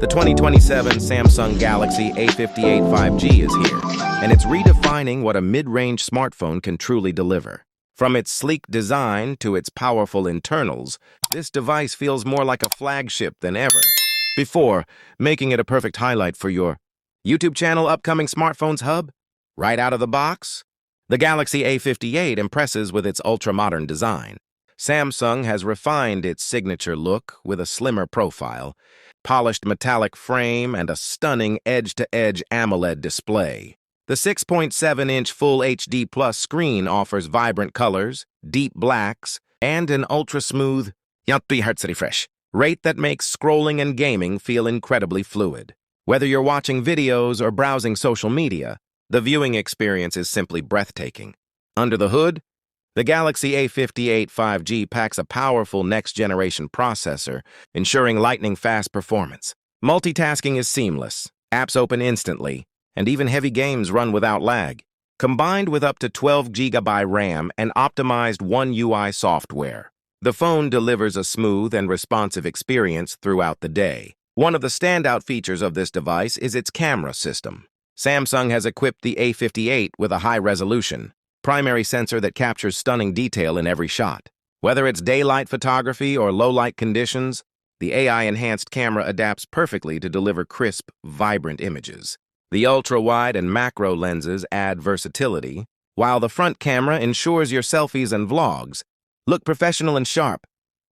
The 2027 Samsung Galaxy A58 5G is here, and it's redefining what a mid-range smartphone can truly deliver. From its sleek design to its powerful internals, this device feels more like a flagship than ever before, making it a perfect highlight for your YouTube channel upcoming smartphones hub. Right out of the box, the Galaxy A58 impresses with its ultra-modern design. Samsung has refined its signature look with a slimmer profile, polished metallic frame, and a stunning edge-to-edge AMOLED display. The 6.7-inch Full HD Plus screen offers vibrant colors, deep blacks, and an ultra-smooth 3 Hz refresh rate that makes scrolling and gaming feel incredibly fluid. Whether you're watching videos or browsing social media, the viewing experience is simply breathtaking. Under the hood, the Galaxy A58 5G packs a powerful next-generation processor, ensuring lightning-fast performance. Multitasking is seamless, apps open instantly, and even heavy games run without lag. Combined with up to 12 GB RAM and optimized One UI software, the phone delivers a smooth and responsive experience throughout the day. One of the standout features of this device is its camera system. Samsung has equipped the A58 with a high-resolution primary sensor that captures stunning detail in every shot. Whether it's daylight photography or low-light conditions, the AI-enhanced camera adapts perfectly to deliver crisp, vibrant images. The ultra-wide and macro lenses add versatility, while the front camera ensures your selfies and vlogs look professional and sharp,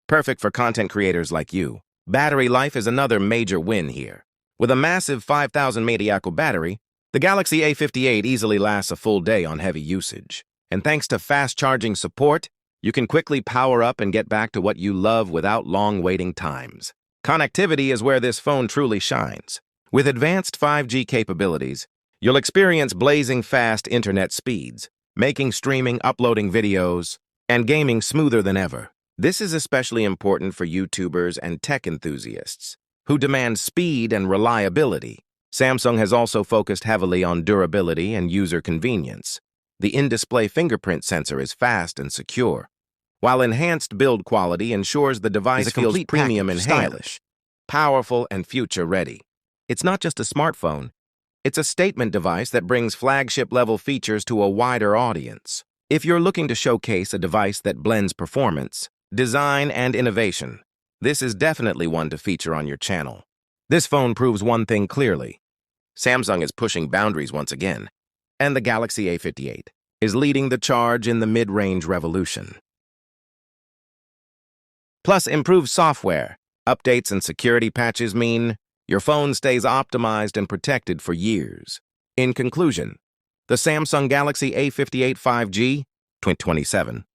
perfect for content creators like you. Battery life is another major win here. With a massive 5,000 mAh battery, the Galaxy A58 easily lasts a full day on heavy usage. And thanks to fast charging support, you can quickly power up and get back to what you love without long waiting times. Connectivity is where this phone truly shines. With advanced 5G capabilities, you'll experience blazing fast internet speeds, making streaming, uploading videos, and gaming smoother than ever. This is especially important for YouTubers and tech enthusiasts who demand speed and reliability. Samsung has also focused heavily on durability and user convenience. The in-display fingerprint sensor is fast and secure, while enhanced build quality ensures the device feels premium and stylish, powerful and future-ready. It's not just a smartphone, it's a statement device that brings flagship-level features to a wider audience. If you're looking to showcase a device that blends performance, design, and innovation, this is definitely one to feature on your channel. This phone proves one thing clearly. Samsung is pushing boundaries once again, and the Galaxy A58 is leading the charge in the mid-range revolution. Plus, improved software, updates, and security patches mean your phone stays optimized and protected for years. In conclusion, the Samsung Galaxy A58 5G 2027